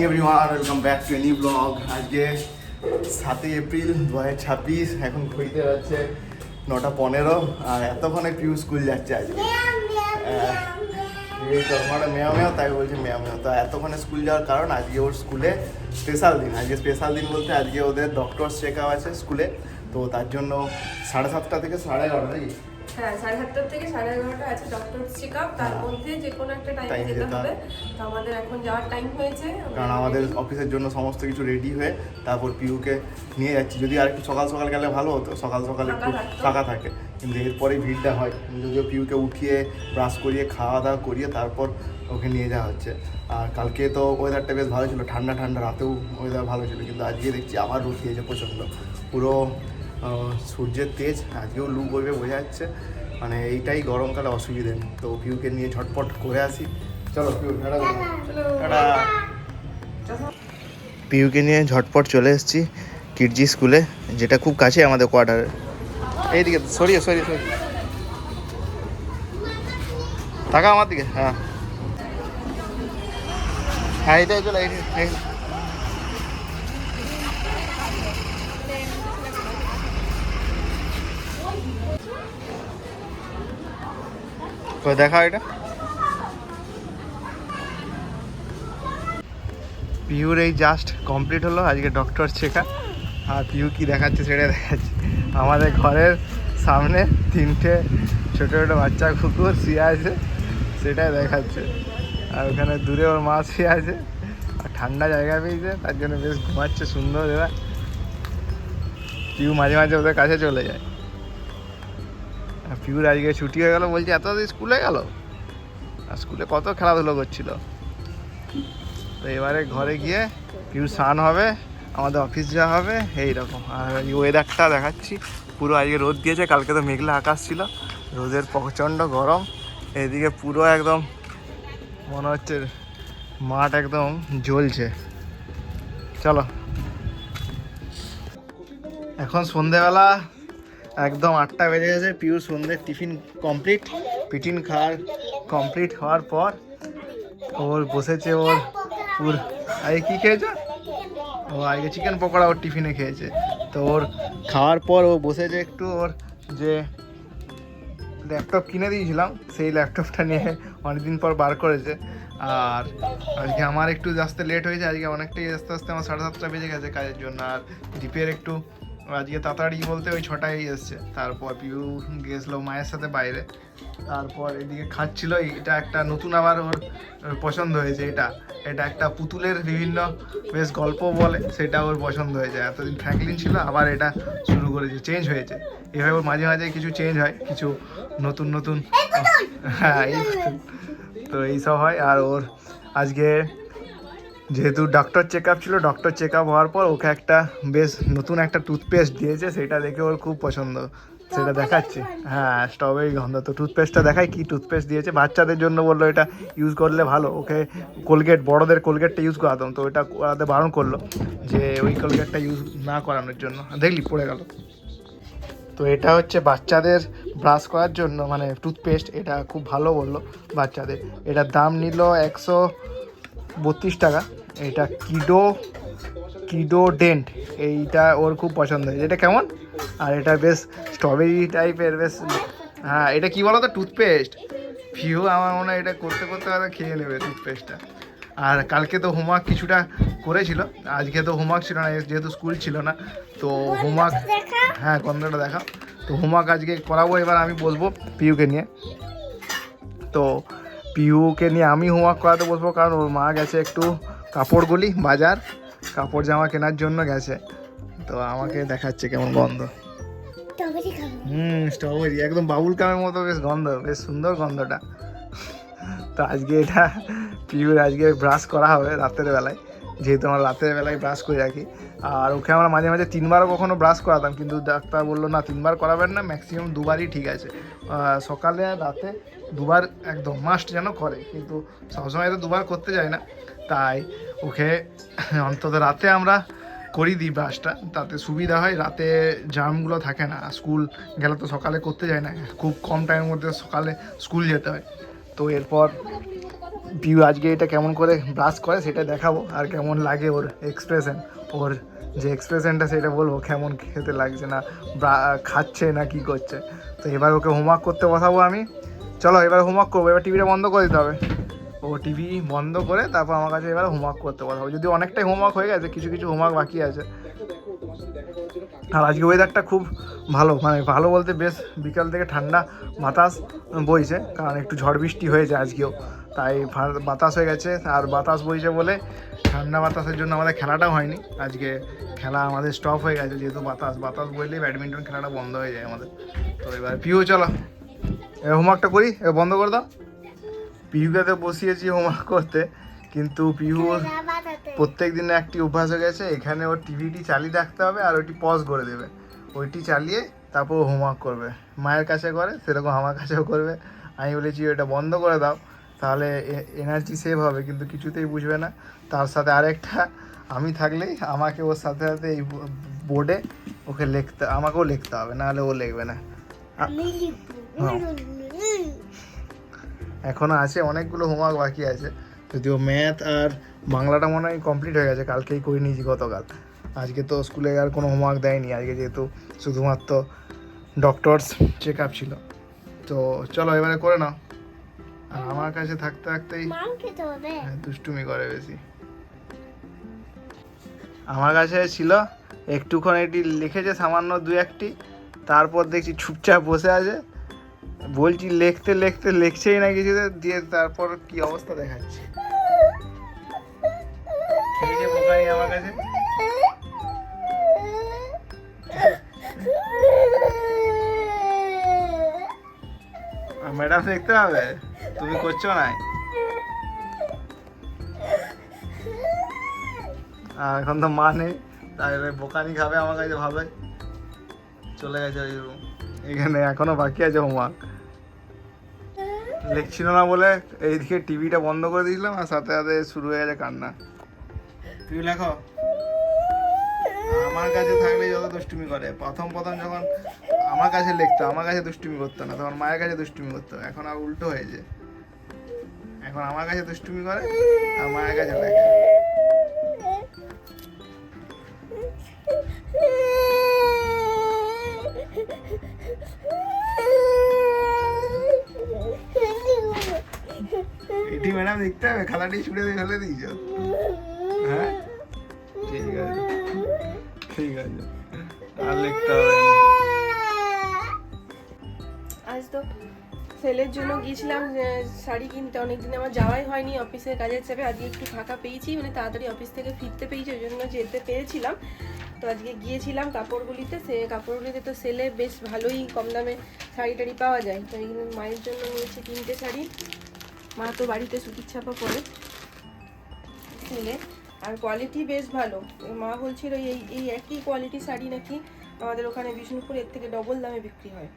Everyone, welcome back to any blog. আজকে 7 April 2026। এখন ঘড়িতে যাচ্ছে 9:15 আর এতক্ষণে পিউ স্কুল যাচ্ছে আজকে। এই তখন মেয়া মেয়া তাই বলছে মেয়া মেয়া। তো এতক্ষণে স্কুল যাওয়ার কারণ আজকে ওর স্কুলে স্পেশাল দিন। আজকে স্পেশাল দিন বলতে আজকে ওদের ডক্টরস চেক আপ আছে স্কুলে। তো তার জন্য 7:30 থেকে 11:30 নাকি? হ্যাঁ, 7:30 থেকে 11:30 আছে ডক্টর চেক আপ। তার মধ্যে যে কোনো একটা টাইমে যেতে হবে। তো আমাদের এখন যাওয়ার টাইম হয়েছে, কারণ আমাদের অফিসের জন্য সমস্ত কিছু রেডি হয়ে তারপর পিউকে নিয়ে যাচ্ছি। যদি আর একটু সকাল সকাল গেলে ভালো হতো, সকাল সকাল একটু ফাঁকা থাকে, কিন্তু এরপরেই ভিড়টা হয়। যদিও পিউকে উঠিয়ে ব্রাশ করিয়ে খাওয়া দাওয়া করিয়ে তারপর ওকে নিয়ে যাওয়া হচ্ছে। আর কালকে তো ওয়েদারটা বেশ ভালো ছিল, ঠান্ডা ঠান্ডা, রাতেও ওয়েদার ভালো ছিল, কিন্তু আজকে দেখছি আবার রোদ দিয়েছে প্রচণ্ড। পুরো সূর্যের তেজ, আজকেও লু বইবে বোঝা যাচ্ছে। মানে এইটাই গরমকালে অসুবিধে। তো পিউকে নিয়ে ঝটপট করে আসি। চলো পিউ, পিউকে নিয়ে ঝটপট চলে এসেছি কিডজি স্কুলে, যেটা খুব কাছে আমাদের কোয়ার্টারে। এইদিকে সরিয়ে টাকা আমার দিকে। হ্যাঁ হ্যাঁ, এইটাই চলো। দেখা এটা পিউর এই জাস্ট কমপ্লিট হলো আজকে ডক্টর চেকআপ। আর পিউ কি দেখাচ্ছে সেটা দেখাচ্ছে। আমাদের ঘরের সামনে 3টে ছোটো ছোটো বাচ্চা কুকুর শুয়ে আছে, সেটাই দেখাচ্ছে। আর ওখানে দূরে ওর মা শুয়ে আছে। আর ঠান্ডা জায়গা পেয়েছে, তার জন্য বেশ ঘুমাচ্ছে সুন্দর। এরা পিউ মাঝে মাঝে ওদের কাছে চলে যায়। আর পিউর আজকে ছুটি হয়ে গেল, বলছে এত স্কুলে গেল। আর স্কুলে কত খেলাধুলো করছিল। তো এবারে ঘরে গিয়ে পিউ স্নান হবে, আমাদের অফিস যাওয়া হবে এইরকম। আর ওয়েদারটা দেখাচ্ছি, পুরো আজকে রোদ দিয়েছে, কালকে তো মেঘলা আকাশ ছিল, রোদের প্রচণ্ড গরম। এদিকে পুরো একদম মনে হচ্ছে মাঠ একদম জ্বলছে। চলো, এখন সন্ধেবেলা একদম 8টা বেজে গেছে। পিউর সন্ধ্যের টিফিন কমপ্লিট, টিফিন খাওয়ার কমপ্লিট হওয়ার পর ওর বসেছে ওর আগে কী খেয়েছে? ও আগে চিকেন পকোড়া ওর টিফিনে খেয়েছে। তো ওর খাওয়ার পর ও বসেছে একটু, ওর যে ল্যাপটপ কিনে দিয়েছিলাম সেই ল্যাপটপটা নিয়ে অনেকদিন পর বার করেছে। আর আজকে আমার একটু আসতে লেট হয়েছে, আজকে অনেকটাই আস্তে আস্তে আমার 7:30 বেজে গেছে কাজের জন্য। আর দীপের একটু আজকে তাড়াতাড়ি বলতে ওই 6টায় এসছে। তারপর পিউ গেছিলো মায়ের সাথে বাইরে। তারপর এদিকে খাচ্ছিল। এটা একটা নতুন আবার ওর পছন্দ হয়েছে। এটা একটা পুতুলের বিভিন্ন বেশ গল্প বলে, সেটা ওর পছন্দ হয়েছে। এতদিন ফ্র্যাঙ্কলিন ছিল, আবার এটা শুরু করেছে, চেঞ্জ হয়েছে। এভাবে ওর মাঝে মাঝে কিছু চেঞ্জ হয়, কিছু নতুন হ্যাঁ এই তো এইসব হয়। আর ওর আজকে যেহেতু ডক্টর চেক আপ ছিল, ডক্টর চেক আপ হওয়ার পর ওকে একটা বেশ নতুন একটা টুথপেস্ট দিয়েছে, সেটা দেখে ওর খুব পছন্দ, সেটা দেখাচ্ছি। হ্যাঁ, স্ট্রবেরি গন্ধ। তো টুথপেস্টটা দেখাই কি টুথপেস্ট দিয়েছে। বাচ্চাদের জন্য বললো এটা ইউজ করলে ভালো। ওকে কোলগেট, বড়োদের কোলগেটটা ইউজ করাতাম, তো ওটা করাতে বারণ করলো যে ওই কোলগেটটা ইউজ না করানোর জন্য। দেখলি পড়ে গেল। তো এটা হচ্ছে বাচ্চাদের ব্রাশ করার জন্য, মানে টুথপেস্ট। এটা খুব ভালো বললো বাচ্চাদের। এটার দাম নিল 132 টাকা। এটা কিডো ডেন্ট, এইটা ওর খুব পছন্দ হয়েছে। এটা কেমন? আর এটা বেশ স্ট্রবেরি টাইপের বেশ। হ্যাঁ, এটা কী বলো তো, টুথপেস্ট। ভিউ আমার মনে হয় এটা করতে করতে হয়তো খেয়ে নেবে টুথপেস্টটা। আর কালকে তো হোমওয়ার্ক কিছুটা করেছিল, আজকে তো হোমওয়ার্ক ছিল না যেহেতু স্কুল ছিল না। তো হোমওয়ার্ক, হ্যাঁ গন্ধটা দেখা। তো হোমওয়ার্ক আজকে করাবো। এবার আমি বসবো পিউকে নিয়ে। তো পিউকে নিয়ে আমি হোমওয়ার্ক করাতে বসবো, কারণ ওর মা গেছে একটু কাপড়গুলি বাজার, কাপড় জামা কেনার জন্য গেছে। তো আমাকে দেখাচ্ছে কেমন গন্ধ। স্ট্রবেরি একদম বাবুল কামের মতো বেশ গন্ধ, বেশ সুন্দর গন্ধটা। তো আজকে এটা পিউর আজকে ব্রাশ করা হবে রাতের বেলায়, যেহেতু আমরা রাতের বেলায় ব্রাশ করে রাখি। আর ওকে আমরা মাঝে মাঝে 3বারও কখনো ব্রাশ করাতাম, কিন্তু ডাক্তার বললো না 3বার করাবেন না, ম্যাক্সিমাম 2বারই ঠিক আছে। সকালে আর রাতে 2বার একদম মাস্ট যেন করে, কিন্তু সবসময় তো 2বার করতে যায় না। তাই ওকে অন্তত রাতে আমরা করিয়ে দিই ব্রাশটা, তাতে সুবিধা হয়। রাতে জার্মগুলো থাকে না, স্কুল গেলে তো সকালে করতে যায় না, খুব কম টাইমের মধ্যে সকালে স্কুল যেতে হয়। তো এরপর পিউ আজকে এটা কেমন করে ব্রাশ করে সেটা দেখাবো, আর কেমন লাগে ওর এক্সপ্রেশন, ওর যে এক্সপ্রেশনটা সেটা বলবো কেমন খেতে লাগছে, না খাচ্ছে না কি করছে। তো এবার ওকে হোমওয়ার্ক করতে বসাবো আমি। চলো এবার হোমওয়ার্ক করবো, এবার টিভিটা বন্ধ করে দিতে হবে। ও টিভি বন্ধ করে তারপর আমার কাছে এবার হোমওয়ার্ক করতে বসাবো, যদি অনেকটাই হোমওয়ার্ক হয়ে গেছে, কিছু কিছু হোমওয়ার্ক বাকি আছে। আর আজকে ওয়েদারটা খুব ভালো, মানে ভালো বলতে বেশ বিকাল থেকে ঠান্ডা বাতাস বইছে, কারণ একটু ঝড় বৃষ্টি হয়েছে আজকেও, তাই বাতাস হয়ে গেছে। আর বাতাস বইছে বলে ঠান্ডা বাতাসের জন্য আমাদের খেলাটাও হয়নি আজকে, খেলা আমাদের স্টপ হয়ে গেছে, যেহেতু বাতাস বইলেই ব্যাডমিন্টন খেলাটা বন্ধ হয়ে যায় আমাদের। তো এবার পিউ চলো এবার হোমওয়ার্কটা করি, এবার বন্ধ করে দাও। পিহুকে তো বসিয়েছি হোমওয়ার্ক করতে, কিন্তু পিহুর প্রত্যেক দিনে একটি অভ্যাস হয়ে গেছে, এখানে ওর টিভিটি চালিয়ে রাখতে হবে আর ওইটি পজ করে দেবে, ওইটি চালিয়ে তারপর হোমওয়ার্ক করবে। মায়ের কাছে করে সেরকম আমার কাছেও করবে। আমি বলেছি ওইটা বন্ধ করে দাও, তাহলে এনার্জি সেভ হবে, কিন্তু কিছুতেই বুঝবে না। তার সাথে আরেকটা, আমি থাকলেই আমাকে ওর সাথে সাথে এই বোর্ডে ওকে আমাকেও লিখতে হবে, নাহলে ও লিখবে না। এখনও আছে অনেকগুলো হোমওয়ার্ক বাকি আছে, যদিও ম্যাথ আর বাংলাটা মনে হয় কমপ্লিট হয়ে গেছে, কালকেই করে নিয়েছি গতকাল। আজকে তো স্কুলে আর কোনো হোমওয়ার্ক দেয়নি আজকে, যেহেতু শুধুমাত্র ডক্টরস চেক আপ ছিল। তো চলো এবারে করে নাও। আর আমার কাছে থাকতে থাকতেই দুষ্টুমি করে বেশি। আমার কাছে ছিল একটুক্ষণ এটি লিখেছে সামান্য দু একটি, তারপর দেখছি চুপচাপ বসে আছে, বলছি লিখছেই না কিছুতে, দিয়ে তারপর কি অবস্থা দেখাচ্ছে। খেয়েছে বোকাই আমার কাছে। ম্যাডাম দেখতে হবে, তুমি করছো না। আর এখন তো মা নেই, তাই বোকানি খাবে আমার কাছে, ভাবে চলে গেছে ওই রুম। এখানে এখনো বাকি আছে হোমওয়ার্ক, লিখছিল না বলে এইদিকে টিভিটা বন্ধ করে দিয়েছিলাম, আর সাথে সাথে শুরু হয়ে গেছে কান্না। তুই লেখো। আমার কাছে থাকলে যত দুষ্টুমি করে, প্রথম যখন আমার কাছে লিখতো, আমার কাছে দুষ্টুমি করতো না, তখন মায়ের কাছে দুষ্টুমি করতো। এখন আর উল্টো হয়েছে, এখন আমার কাছে দুষ্টুমি করে আর মায়ের কাছে লেখে। এটি ম্যাডাম দেখতে হবে, খালাটি ছুড়ে দিয়ে ফেলে দিয়েছ। হ্যাঁ ঠিক আছে ঠিক আছে, আর লিখতে হবে না। আজ তো সেলের জন্য গিয়েছিলাম শাড়ি কিনতে, অনেকদিন আমার যাওয়াই হয়নি অফিসের কাজের চাপে। আজকে একটু ফাঁকা পেয়েছি, মানে তাড়াতাড়ি অফিস থেকে ফিরতে পেয়েছি, ওই জন্য যেতে পেরেছিলাম। তো আজকে গিয়েছিলাম কাপড়গুলিতে, সে কাপড়গুলিতে তো সেলে বেশ ভালোই কম দামে শাড়ি টাড়ি পাওয়া যায়। তো এইখানে মায়ের জন্য নিয়েছি 3টে শাড়ি, মা তো বাড়িতে সুতির ছাপা পরে সেলে, আর কোয়ালিটি বেশ ভালো। মা বলছিল এই একই কোয়ালিটি শাড়ি নাকি আমাদের ওখানে বিষ্ণুপুর এর থেকে ডবল দামে বিক্রি হয়,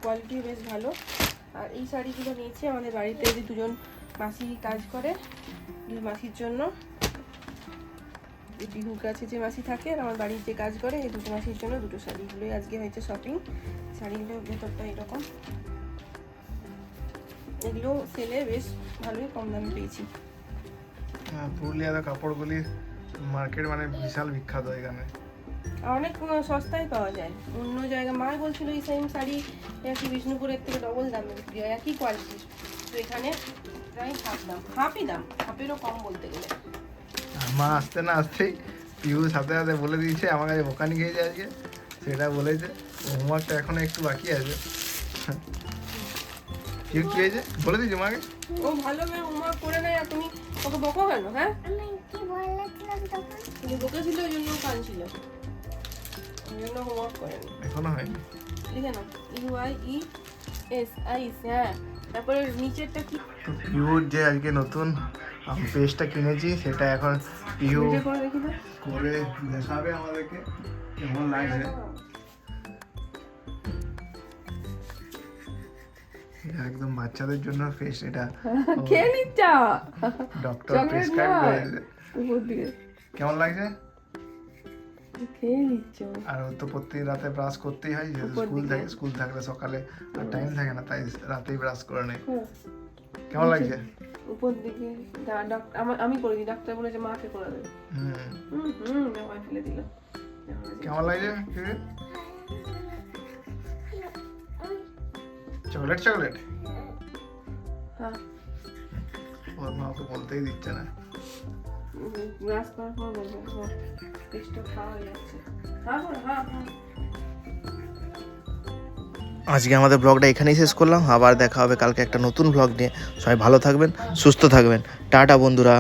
কোয়ালিটি বেশ ভালো। আর এই শাড়িগুলো নিয়েছি আমাদের বাড়িতে যে দুজন মাসি কাজ করে, দুই মাসির জন্য। এই বিহুর কাছে যে মাসি থাকে আর আমার বাড়ির যে কাজ করে, এই দুটো মাসির জন্য দুটো শাড়িগুলোই আজকে হয়েছে শপিং। শাড়িগুলোর ভেতরটা এরকম, এগুলো সেলে বেশ ভালোই কম দামে পেয়েছি। পুরুলিয়ার কাপড়গুলি মার্কেট মানে বিশাল বিখ্যাত, এখানে অনেক সস্তায় পাওয়া যায়। অন্য জায়গায় মা বলছিল এই সেম শাড়ি একই বিষ্ণুপুরের থেকে ডবল দামে বিক্রি হয়, একই কোয়ালিটির। তো এখানে প্রায় হাফই দাম, হাফেরও কম বলতে গেলে। মা আসতে না আসতেই পিউ সাথে সাথে বলে দিয়েছে আমার কাছে বোকানি খেয়েছে আজকে, সেটা বলেছে। হোমওয়ার্কটা এখনো একটু বাকি আছে। পিউ কি হয়েছে বলে দিয়েছে মাকে? ও ভালো মেয়ে, হোমওয়ার্ক করে নেয় আর তুমি ওকে বকো কেন? হ্যাঁ বকেছিল, ওই জন্য কাঁদছিল, ওই জন্য হোমওয়ার্ক করেনি। এখনো হয়নি, লিখে নাও UISIS। হ্যাঁ, তারপরে নিচেরটা কি? পিউর যে আজকে নতুন পেস্টটা কিনেছি, সেটা এখন পিউ করে দেখাবে আমাদেরকে কেমন লাগছে। একদম বাচ্চাদের জন্য পেস্ট, এটা খেয়ে নিচ্ছ ডক্টর প্রেসক্রাইব করেছে। কেমন লাগছে? খেয়ে নিচ্ছ। আর ও তো প্রত্যেক রাতে ব্রাশ করতেই হয়, যেহেতু স্কুল থাকলে সকালে আর টাইম থাকে না, তাই রাতেই ব্রাশ করে নেয়। কেমন লাগছে? উপর দিকে আমি করে দিই, ডাক্তার বলেছে মাকে করে দেবে। জামাই ফেলে দিল। কেমন লাগছে চকলেট চকলেট? হ্যাঁ, ওর মা ওকে বলতেই দিচ্ছে না। ব্রাশ করার পর বলবে টেস্টটা খাওয়া হয়ে যাচ্ছে। হ্যাঁ হ্যাঁ হ্যাঁ। আজকে আমাদের ব্লগটা এখানেই শেষ করলাম, আবার দেখা হবে কালকে একটা নতুন ব্লগ নিয়ে। সবাই ভালো থাকবেন, সুস্থ থাকবেন, টাটা বন্ধুরা।